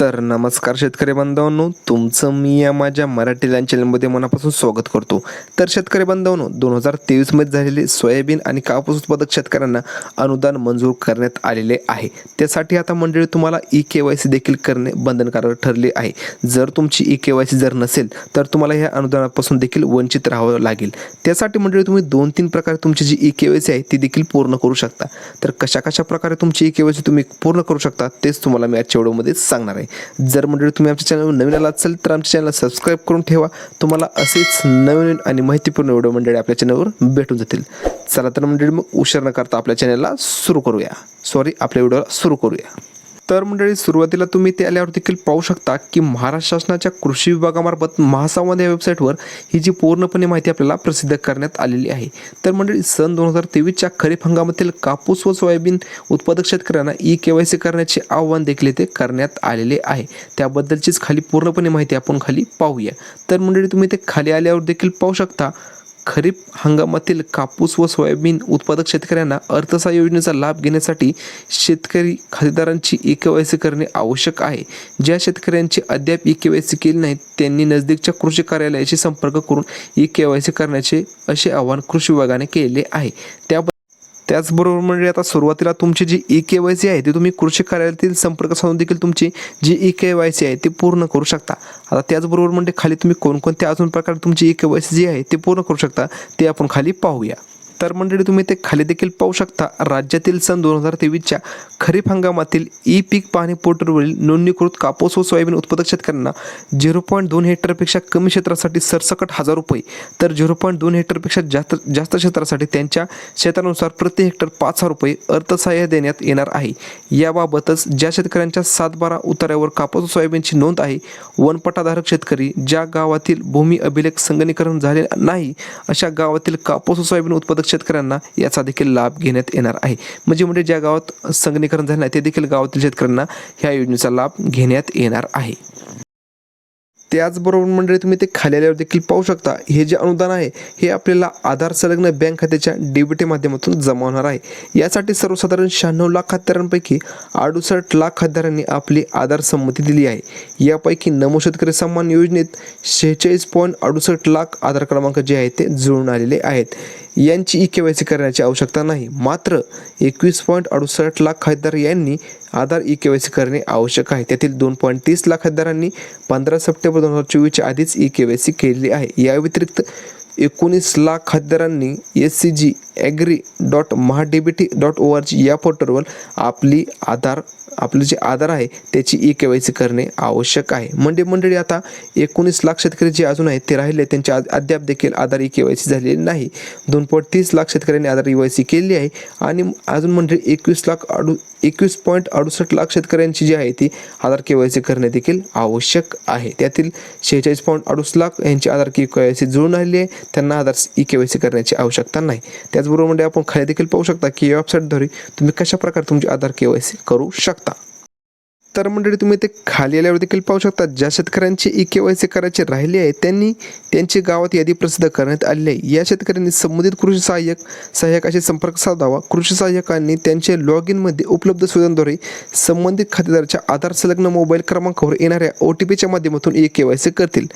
तर नमस्कार शेतकरी बांधवांनो, तुमचं मी या माझ्या मराठी लँड चॅनलमध्ये मनापासून स्वागत करतो. तर शेतकरी बांधवांनो, 2023मध्ये झालेले सोयाबीन आणि कापूस उत्पादक शेतकऱ्यांना अनुदान मंजूर करण्यात आलेले आहे. त्यासाठी आता मंडळी तुम्हाला ई-KYC देखील करणे बंधनकारक ठरले आहे. जर तुमची ई-KYC जर नसेल तर तुम्हाला ह्या अनुदानापासून देखील वंचित राहावं लागेल. त्यासाठी मंडळी तुम्ही 2-3 प्रकारे तुमची जी ई-KYC आहे ती देखील पूर्ण करू शकता. तर कशा प्रकारे तुमची ई-KYC तुम्ही पूर्ण करू शकता तेच तुम्हाला मी आजच्या व्हिडिओमध्ये सांगणार आहे. जर मंडळी तुम्ही आमच्या चॅनलवर नवीन आलात असेल तर आमच्या चॅनलला सबस्क्राईब करून ठेवा. तुम्हाला असेच नवीन आणि माहितीपूर्ण व्हिडिओ मंडळी आपल्या चॅनलवर भेटून जातील. चला तर मंडळी मग उशीर न करता आपल्या चॅनलला आपल्या व्हिडिओला सुरू करूया. तर मंडळी सुरुवातीला तुम्ही ते आल्यावर देखील पाहू शकता की महाराष्ट्र शासनाच्या कृषी विभागामार्फत महासंवाद या वेबसाईटवर ही जी पूर्णपणे माहिती आपल्याला प्रसिद्ध करण्यात आलेली आहे. तर मंडळी सन 2023च्या खरीप हंगामातील कापूस व सोयाबीन उत्पादक शेतकऱ्यांना ई-KYC करण्याचे आव्हान देखील ते करण्यात आलेले आहे. त्याबद्दलचीच खाली पूर्णपणे माहिती आपण खाली पाहूया. तर मंडळी तुम्ही ते खाली आल्यावर देखील पाहू शकता, खरीप हंगामातील कापूस व सोयाबीन उत्पादक शेतकऱ्यांना अर्थसहाय्य योजनेचा लाभ घेण्यासाठी शेतकरी खातेदारांची ई-KYC करणे आवश्यक आहे. ज्या शेतकऱ्यांची अद्याप ई-KYC केली नाही त्यांनी नजदीकच्या कृषी कार्यालयाशी संपर्क करून ई-KYC करण्याचे असे आवाहन कृषी विभागाने केले आहे. त्याचबरोबर म्हणजे आता सुरुवातीला तुमची जी ई-KYC आहे ती तुम्ही कृषी कार्यालयातील संपर्क साधून देखील तुमची जी ई-KYC आहे ती पूर्ण करू शकता. आता त्याचबरोबर म्हणजे खाली तुम्ही कोणकोणत्या अजून प्रकारे तुमची ई-KYC जी आहे ती पूर्ण करू शकता ते आपण खाली पाहूया. तर मंडळी तुम्ही ते खाली देखील पाहू शकता, राज्यातील सन 2023च्या खरीप हंगामातील ई पीक पाहणी पोर्टलवरील नोंदणीकृत कापूस व सोयाबीन उत्पादक शेतकऱ्यांना 0.2 हेक्टरपेक्षा कमी क्षेत्रासाठी सरसकट ₹1000 तर 0.2 हेक्टरपेक्षा जास्त क्षेत्रासाठी त्यांच्या क्षेत्रानुसार प्रति हेक्टर ₹5000 अर्थसहाय्य देण्यात येणार आहे. याबाबतच ज्या शेतकऱ्यांच्या 7-12 उतार्यावर कापूस व सोयाबीनची नोंद आहे, वनपट्टाधारक शेतकरी ज्या गावातील भूमी अभिलेख संगणकीकरण झाले नाही अशा गावातील कापूस व सोयाबीन उत्पादक शेतकऱ्यांना याचा देखील लाभ घेण्यात येणार आहे. म्हणजे ज्या गावात संगणकीकरण झाले नाही ते देखील गावातील शेतकऱ्यांना ह्या योजनेचा लाभ घेण्यात येणार आहे. त्याचबरोबर मंडळी तुम्ही ते खाली आल्यावर देखील पाहू शकता, हे जे अनुदान आहे हे आपल्याला आधार संलग्न बँक खात्याच्या DBT माध्यमातून जमा होणार आहे. यासाठी सर्वसाधारण 96 लाख खातेदारांपैकी 68 लाख खातेदारांनी आपली आधार संमती दिली आहे. यापैकी नमो शेतकरी सन्मान योजनेत 46.68 लाख आधार क्रमांक जे आहेत ते जुळून आलेले आहेत. यांची ई-KYC करण्याची आवश्यकता नाही. मात्र 21.68 लाख खातेदार यांनी आधार ई-KYC करणे आवश्यक आहे. त्यातील 2.30 लाख खातेदारांनी 15 सप्टेंबर 2024च्या आधीच ई-KYC केलेली आहे. या व्यतिरिक्त 19 लाख खातेदारांनी scg.agri.mahdbt.org या पोर्टलवर आपले जे आधार आहे त्याची ई-KYC करणे आवश्यक आहे. मंडळी आता 19 लाख शेतकरी जे अजून आहेत ते राहिले, त्यांचे अद्याप देखील आधार ई-KYC झालेले नाही. 2.30 लाख शेतकऱ्यांनी आधार ई-KYC केली आहे आणि अजून मंडळी 21.68 लाख शेतकऱ्यांची जी आहे ती आधार KYC करणे देखील आवश्यक आहे. त्यातील 46.68 लाख यांची आधार KYC जुळून आलेली आहे, त्यांना आधार ई-KYC करण्याची आवश्यकता नाही. त्याचबरोबर आपण खाली देखील पाहू शकता की या वेबसाईटद्वारे तुम्ही कशा प्रकारे तुमची आधार KYC करू शकता. तर मंडळी तुम्ही ते खाली आल्यावर देखील पाहू शकता, ज्या शेतकऱ्यांची ई-KYC करायचे राहिले आहे त्यांनी त्यांची गावात यादी प्रसिद्ध करण्यात आली आहे. या शेतकऱ्यांनी संबंधित कृषी सहाय्यकाशी संपर्क साधावा. कृषी सहाय्यकांनी त्यांचे लॉग इनमध्ये उपलब्ध सुविधांद्वारे संबंधित खातेदाराच्या आधार संलग्न मोबाईल क्रमांकावर येणाऱ्या OTPच्या माध्यमातून ई-KYC करतील.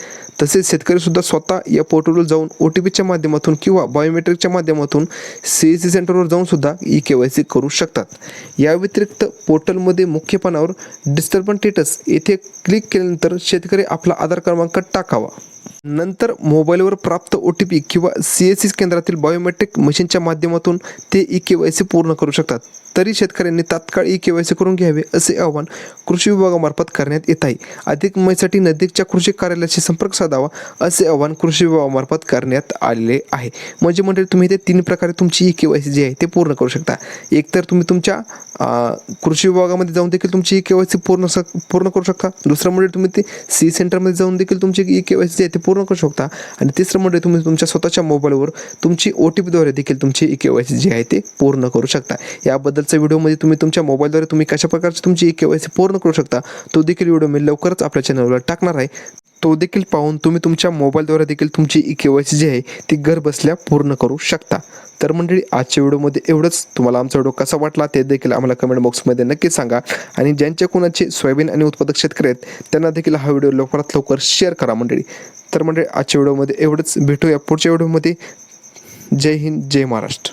तसेच शेतकरी सुद्धा स्वतः या पोर्टलवर जाऊन OTPच्या माध्यमातून किंवा बायोमेट्रिकच्या माध्यमातून CSC सेंटरवर जाऊन सुद्धा ई-KYC करू शकतात. या व्यतिरिक्त पोर्टलमध्ये मुख्य पानावर डिस्टर्बन्स स्टेटस येथे क्लिक केल्यानंतर शेतकरी आपला आधार क्रमांक टाकावा. नंतर मोबाईलवर प्राप्त OTP किंवा CSC केंद्रातील बायोमेट्रिक मशीनच्या माध्यमातून ते ई-KYC पूर्ण करू शकतात. तरी शेतकऱ्यांनी तात्काळ ई-KYC करून घ्यावे असे आवाहन कृषी विभागामार्फत करण्यात येत आहे. अधिक माहितीसाठी नजदीकच्या कृषी कार्यालयाशी संपर्क साधावा असे आवाहन कृषी विभागामार्फत करण्यात आलेले आहे. म्हणजे तुम्ही ते 3 प्रकारे तुमची ई-KYC जी आहे ते पूर्ण करू शकता. एक तर तुम्ही तुमच्या कृषी विभागामध्ये जाऊन देखील तुमची ई-KYC पूर्ण करू शकता. दुसरं म्हणजे तुम्ही ते CSC सेंटरमध्ये जाऊन देखील तुमची ई-KYC जी आहे ते पूर्ण करू शकता. आणि तिसरं म्हणजे तुम्ही तुमच्या स्वतःच्या मोबाईलवर तुमची OTPद्वारे देखील तुमची ई-KYC जी आहे ते पूर्ण करू शकता. याबद्दलच्या व्हिडिओमध्ये तुम्ही तुमच्या मोबाईलद्वारे तुम्ही कशा प्रकारची तुमची ई-KYC पूर्ण करू शकता तो देखील व्हिडिओ मी लवकरच आपल्या चॅनलवर टाकणार आहे. तो देखील पाहून तुम्ही तुमच्या मोबाईलद्वारे देखील तुमची KYC जी आहे ती घर बसल्या पूर्ण करू शकता. तर मंडळी, आजच्या व्हिडिओमध्ये एवढंच. तुम्हाला आमचा व्हिडिओ कसा वाटला ते देखील आम्हाला कमेंट बॉक्समध्ये नक्की सांगा. आणि ज्यांच्या कोणाचे सोयाबीन आणि उत्पादक शेतकरी आहेत त्यांना देखील हा व्हिडिओ लवकरात लवकर शेअर करा मंडळी. तर मंडळी, आजच्या व्हिडिओमध्ये एवढंच. भेटूया पुढच्या व्हिडिओमध्ये. जय हिंद, जय महाराष्ट्र.